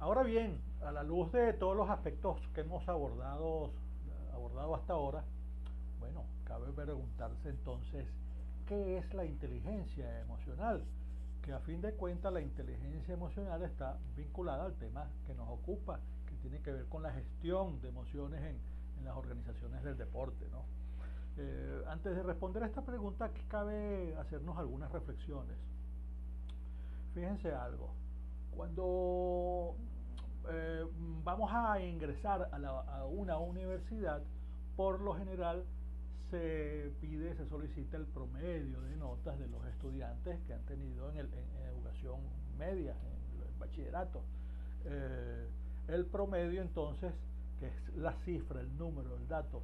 Ahora bien, a la luz de todos los aspectos que hemos abordado hasta ahora, bueno, cabe preguntarse entonces, ¿qué es la inteligencia emocional? Que a fin de cuentas la inteligencia emocional está vinculada al tema que nos ocupa, que tiene que ver con la gestión de emociones en las organizaciones del deporte, ¿no? Antes de responder a esta pregunta, aquí cabe hacernos algunas reflexiones. Fíjense algo, cuando eh, vamos a ingresar a una universidad, por lo general se solicita el promedio de notas de los estudiantes que han tenido en educación media, en el bachillerato. Eh, el promedio entonces, que es la cifra, el número, el dato,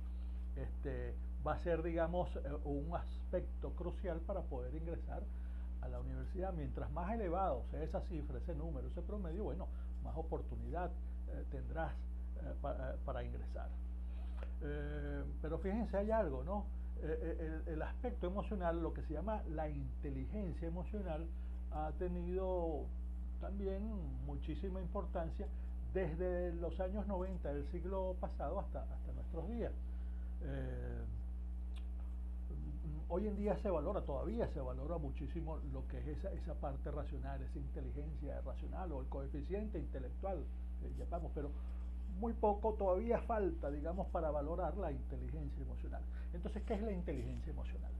va a ser, digamos, un aspecto crucial para poder ingresar a la universidad. Mientras más elevado sea esa cifra, ese número, ese promedio, bueno, más oportunidad tendrás para ingresar. Pero fíjense, hay algo, ¿no? El aspecto emocional, lo que se llama la inteligencia emocional, ha tenido también muchísima importancia desde los años 90 del siglo pasado hasta nuestros días. Eh, Hoy en día todavía se valora muchísimo lo que es esa parte racional, esa inteligencia racional o el coeficiente intelectual, que llamamos, pero muy poco todavía falta, digamos, para valorar la inteligencia emocional. Entonces, ¿qué es la inteligencia emocional?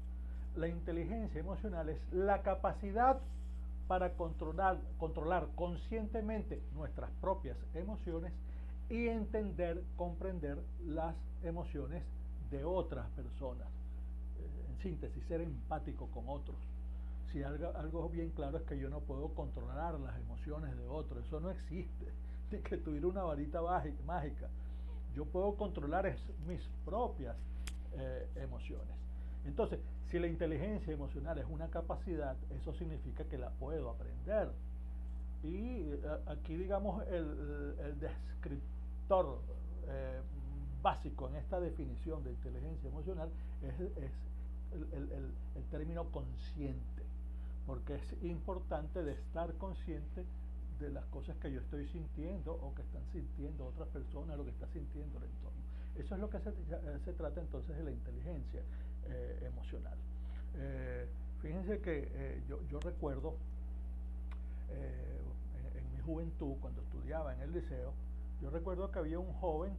La inteligencia emocional es la capacidad para controlar conscientemente nuestras propias emociones y entender, comprender las emociones de otras personas. En síntesis, ser empático con otros. Si algo bien claro es que yo no puedo controlar las emociones de otros, eso no existe, ni que tuviera una varita mágica. Yo puedo controlar mis propias emociones. Entonces, si la inteligencia emocional es una capacidad, eso significa que la puedo aprender. Y aquí, digamos, el descriptor eh, básico en esta definición de inteligencia emocional es el término consciente, porque es importante de estar consciente de las cosas que yo estoy sintiendo o que están sintiendo otras personas, lo que está sintiendo el entorno. Eso es lo que se trata entonces de la inteligencia emocional. Eh, Fíjense que yo recuerdo eh, en mi juventud, cuando estudiaba en el liceo, yo recuerdo que había un joven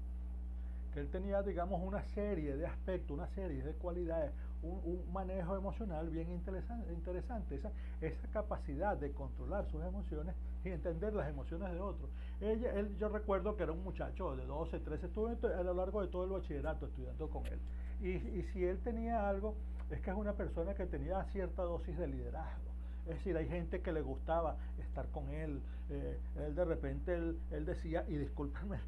que él tenía, digamos, una serie de aspectos, una serie de cualidades, un manejo emocional bien interesante, esa capacidad de controlar sus emociones y entender las emociones de otros. Yo recuerdo que era un muchacho de 12, 13, estuve a lo largo de todo el bachillerato estudiando con él. Y si él tenía algo, es que es una persona que tenía cierta dosis de liderazgo. Es decir, hay gente que le gustaba estar con él. Él de repente, él decía, y discúlpenme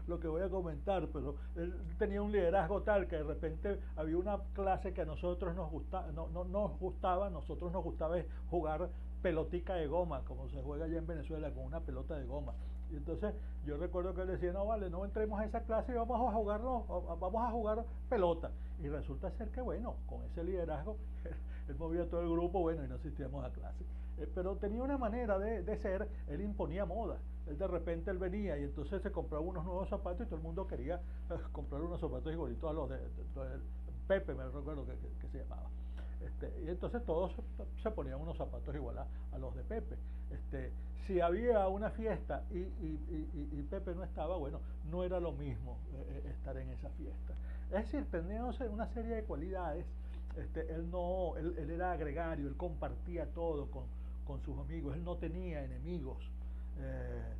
lo que voy a comentar, pero él tenía un liderazgo tal que de repente había una clase que a nosotros no nos gustaba, nosotros nos gustaba jugar pelotica de goma, como se juega allá en Venezuela, con una pelota de goma. Y entonces yo recuerdo que él decía, no vale, no entremos a esa clase y vamos a jugar pelota. Y resulta ser que bueno, con ese liderazgo, él movía todo el grupo, bueno, y no asistíamos a clase. Pero tenía una manera de ser, él imponía moda. Él de repente él venía y entonces se compraba unos nuevos zapatos y todo el mundo quería comprar unos zapatos igualitos a los de Pepe, me recuerdo que se llamaba. Y entonces todos se ponían unos zapatos igual a los de Pepe. Si había una fiesta y Pepe no estaba, bueno, no era lo mismo estar en esa fiesta. Es decir, tenía una serie de cualidades. Él era gregario, él compartía todo con sus amigos, él no tenía enemigos. Eh,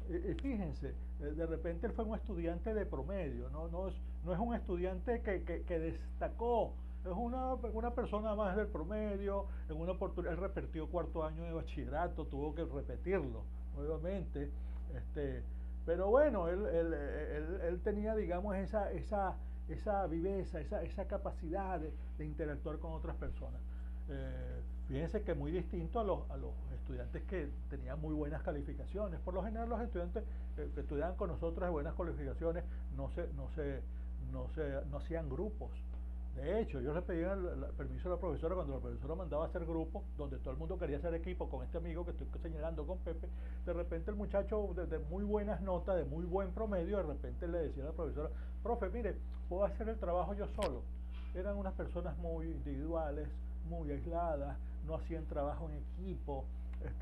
y fíjense, de repente él fue un estudiante de promedio, no es un estudiante que destacó, es una persona más del promedio. En una oportunidad él repitió cuarto año de bachillerato, tuvo que repetirlo nuevamente. Este, pero bueno, él tenía, digamos, esa viveza, esa capacidad de interactuar con otras personas. Fíjense que muy distinto a los estudiantes que tenían muy buenas calificaciones. Por lo general los estudiantes que estudiaban con nosotros de buenas calificaciones no hacían grupos. De hecho, yo le pedí el permiso a la profesora cuando la profesora mandaba a hacer grupo, donde todo el mundo quería hacer equipo con este amigo que estoy señalando con Pepe. De repente el muchacho de muy buenas notas, de muy buen promedio, de repente le decía a la profesora, profe, mire, puedo hacer el trabajo yo solo. Eran unas personas muy individuales, muy aisladas, no hacían trabajo en equipo,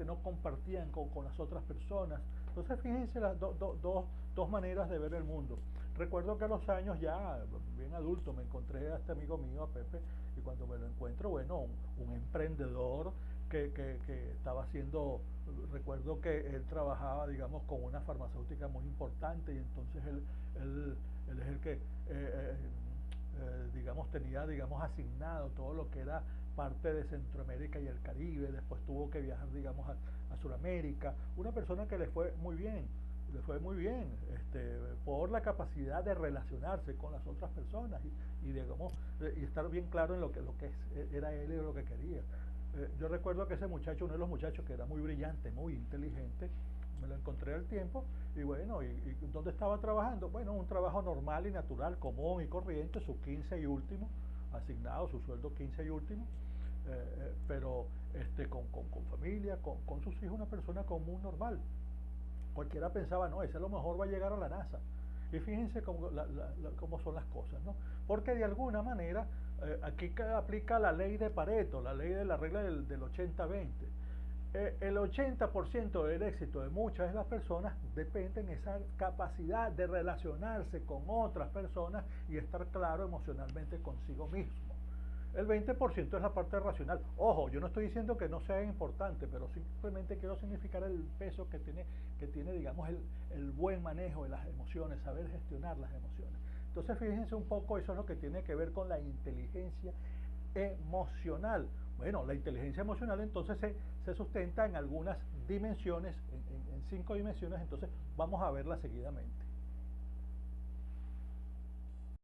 no compartían con las otras personas. Entonces fíjense las dos maneras de ver el mundo. Recuerdo que a los años ya, bien adulto, me encontré a este amigo mío, a Pepe, y cuando me lo encuentro, bueno, un emprendedor que estaba haciendo, recuerdo que él trabajaba, digamos, con una farmacéutica muy importante y entonces él es el que, digamos, tenía, digamos, asignado todo lo que era parte de Centroamérica y el Caribe, después tuvo que viajar, digamos, a Sudamérica, una persona que le fue muy bien, por la capacidad de relacionarse con las otras personas y digamos, y estar bien claro en lo que era él y lo que quería. Yo recuerdo que ese muchacho, uno de los muchachos que era muy brillante, muy inteligente, me lo encontré al tiempo y bueno, ¿y dónde estaba trabajando? Bueno, un trabajo normal y natural, común y corriente, su 15 y último, asignado, su sueldo 15 y último, pero con familia, con sus hijos, una persona común, normal. Cualquiera pensaba, no, ese a lo mejor va a llegar a la NASA. Y fíjense cómo son las cosas, ¿no? Porque de alguna manera, aquí aplica la ley de Pareto, la ley de la regla del 80-20. El 80% del éxito de muchas de las personas depende de esa capacidad de relacionarse con otras personas y estar claro emocionalmente consigo mismo. El 20% es la parte racional. Ojo, yo no estoy diciendo que no sea importante, pero simplemente quiero significar el peso que tiene digamos, el buen manejo de las emociones, saber gestionar las emociones. Entonces, fíjense un poco, eso es lo que tiene que ver con la inteligencia emocional. Bueno, la inteligencia emocional entonces se sustenta en algunas dimensiones, en 5 dimensiones, entonces vamos a verlas seguidamente.